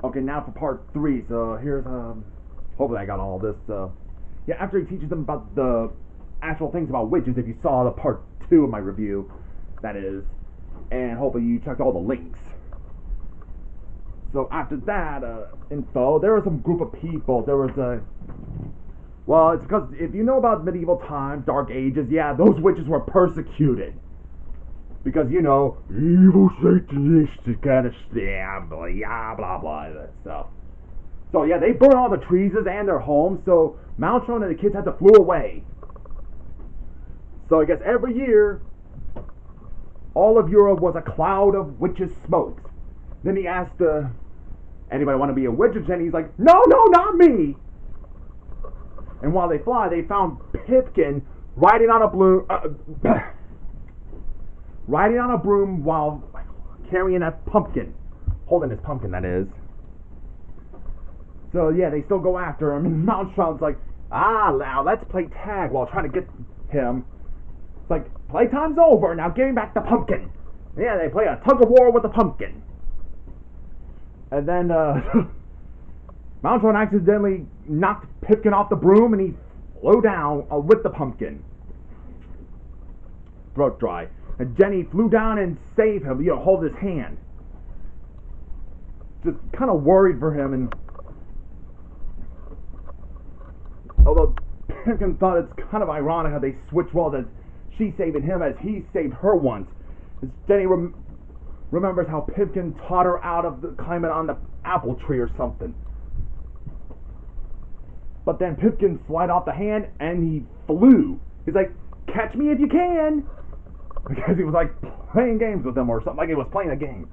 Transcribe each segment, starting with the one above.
Okay, now for part 3. So here's hopefully I got all this. Yeah, after he teaches them about the actual things about witches, if you saw the part 2 of my review, that is, and hopefully you checked all the links. So after that info, there was some group of people. There was a well, it's because if you know about medieval times, Dark Ages, yeah, those witches were persecuted. Because, you know, evil satanistic kind of stuff, blah, blah, blah, that stuff. So, yeah, they burned all the trees and their homes, so Maltron and the kids had to flew away. So, I guess every year, all of Europe was a cloud of witches' smokes. Then he asked, anybody want to be a witch? And he's like, no, not me! And while they fly, they found Pipkin riding on a broom while carrying a pumpkin. Holding his pumpkin, that is. So, yeah, they still go after him. And Maltron's like, now let's play tag while trying to get him. It's like, playtime's over, now give me back the pumpkin. Yeah, they play a tug of war with the pumpkin. And then, Maltron accidentally knocked Pipkin off the broom and he flew down with the pumpkin. Throat dry. And Jenny flew down and saved him, hold his hand. Just kind of worried for him, and although Pipkin thought it's kind of ironic how they switch roles, as she saving him as he saved her once. As Jenny remembers how Pipkin taught her out of the climbing on the apple tree or something. But then Pipkin slid off the hand and he flew. He's like, catch me if you can! Because he was like playing games with them or something, like he was playing a game.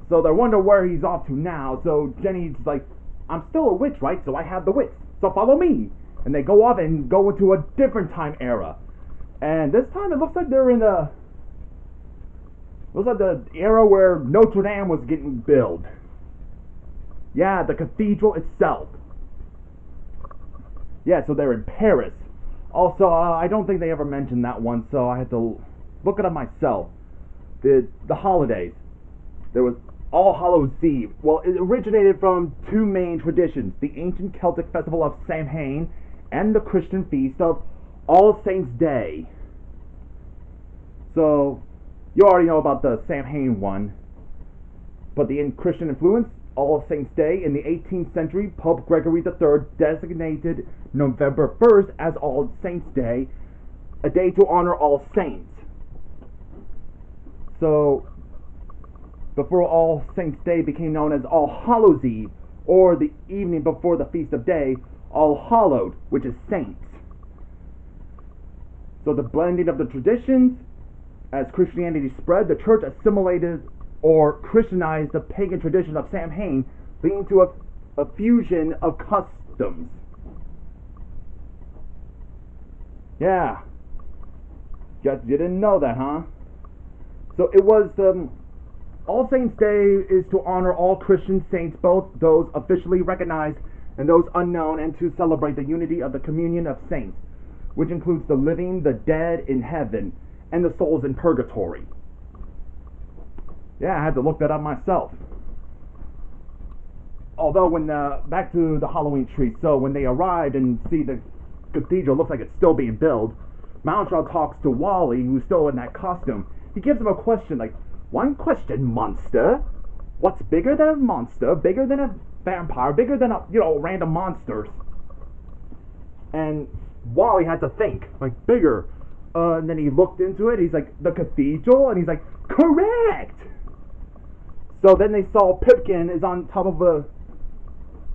So they wonder where he's off to now. So Jenny's like, I'm still a witch, right? So I have the wits. So follow me. And they go off and go into a different time era. And this time it looks like they're in the era where Notre Dame was getting built. Yeah, the cathedral itself. Yeah, so they're in Paris. Also, I don't think they ever mentioned that one, so I had to look it up myself. The holidays. There was All Hallows Eve. Well, it originated from two main traditions: the ancient Celtic festival of Samhain and the Christian feast of All Saints' Day. So, you already know about the Samhain one. But the Christian influence, All Saints' Day, in the 18th century, Pope Gregory III designated November 1st as All Saints' Day, a day to honor all saints. So, before All Saints' Day became known as All Hallows Eve, or the evening before the Feast of Day, All Hallowed, which is saints. So the blending of the traditions, as Christianity spread, the church assimilated or Christianized the pagan tradition of Samhain, leading to a fusion of customs. Yeah. You didn't know that, huh? So it was, All Saints' Day is to honor all Christian saints, both those officially recognized and those unknown, and to celebrate the unity of the communion of saints, which includes the living, the dead in heaven, and the souls in purgatory. Yeah, I had to look that up myself. Although, back to the Halloween tree, so when they arrived and see the cathedral looks like it's still being built, Maltron talks to Wally, who's still in that costume. He gives him a question, like, one question, monster. What's bigger than a monster, bigger than a vampire, bigger than random monsters? And Wally had to think, like, bigger. And then he looked into it, he's like, the cathedral? And he's like, correct! So then they saw Pipkin is on top of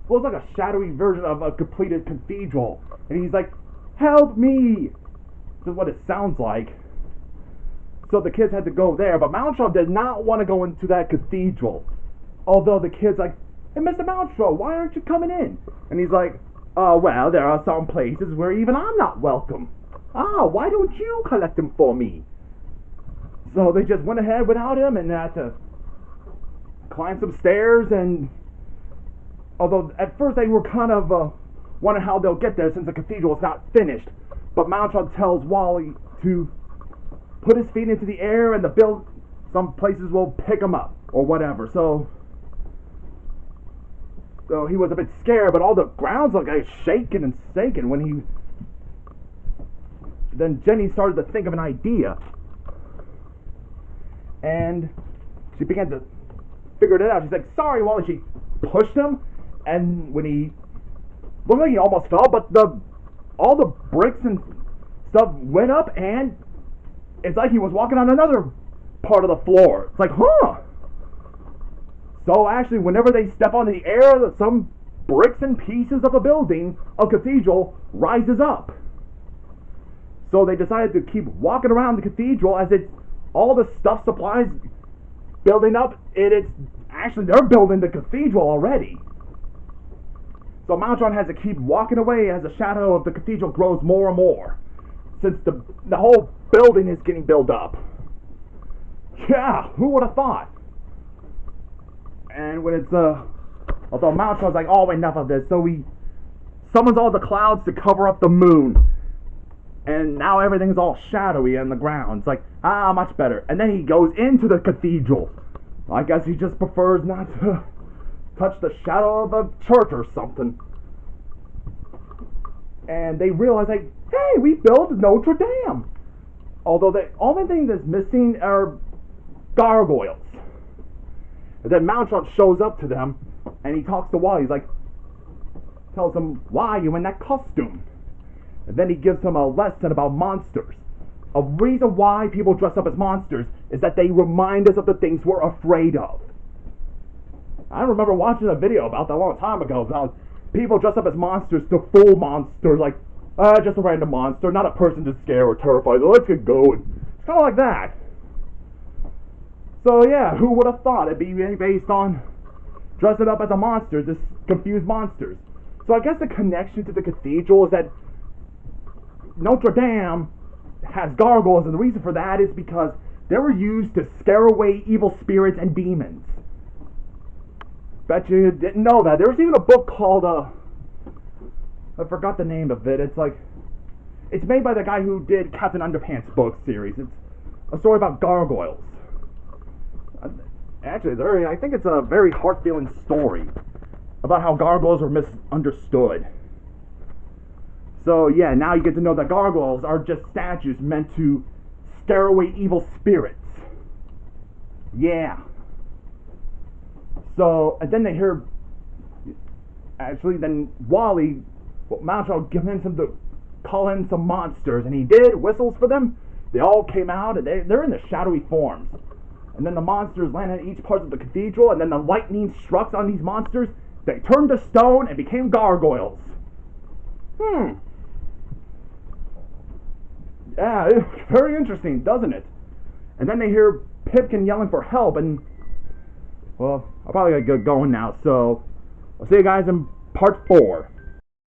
it's like a shadowy version of a completed cathedral. And he's like, help me! This is what it sounds like. So the kids had to go there, but Maltron did not want to go into that cathedral. Although the kid's like, hey, Mr. Maltron, why aren't you coming in? And he's like, well, there are some places where even I'm not welcome. Why don't you collect them for me? So they just went ahead without him, and they had to climb some stairs. And although at first they were kind of wondering how they'll get there since the cathedral is not finished, but Maltron tells Wally to put his feet into the air, and some places will pick him up or whatever. So So he was a bit scared, but all the ground's like shaking and shaking when he... Then Jenny started to think of an idea. And she began to figure it out. She's like, sorry, Wally. She pushed him, and when he looked like he almost fell, but all the bricks and stuff went up, and it's like he was walking on another part of the floor. It's like, huh? So actually, whenever they step on the air, some bricks and pieces of a building, a cathedral, rises up. So they decided to keep walking around the cathedral as it's all the stuff supplies building up. It's actually, they're building the cathedral already. So Maltron has to keep walking away as the shadow of the cathedral grows more and more, since the whole building is getting built up. Yeah, who would have thought? And when it's although Maltron's like, oh, enough of this, so he summons all the clouds to cover up the moon. And now everything's all shadowy on the ground. It's like, much better. And then he goes into the cathedral. I guess he just prefers not to touch the shadow of a church or something. And they realize, like, hey, we built Notre Dame. Although the only thing that's missing are gargoyles. And then Maltron shows up to them, and he talks to Wally. He's like, tells him, why are you in that costume? And then he gives him a lesson about monsters. A reason why people dress up as monsters is that they remind us of the things we're afraid of. I remember watching a video about that a long time ago about people dress up as monsters to fool monsters, like, just a random monster, not a person to scare or terrify. Let's get going. It's kind of like that. So yeah, who would have thought it'd be based on dressing up as a monster to confuse monsters? So I guess the connection to the cathedral is that Notre Dame has gargoyles, and the reason for that is because they were used to scare away evil spirits and demons. Bet you didn't know that. There was even a book called, I forgot the name of it. It's made by the guy who did Captain Underpants book series. It's a story about gargoyles. Actually, I think it's a very heart-feeling story about how gargoyles are misunderstood. So yeah, now you get to know that gargoyles are just statues meant to scare away evil spirits. Yeah. So, and then they hear, actually, then Wally, Maltron give him some to call in some monsters, and he did, whistles for them. They all came out, and they're in the shadowy forms. And then the monsters landed in each part of the cathedral, and then the lightning struck on these monsters. They turned to stone and became gargoyles. Yeah, it's very interesting, doesn't it? And then they hear Pipkin yelling for help, and, well, I'll probably get going now, so I'll see you guys in part 4.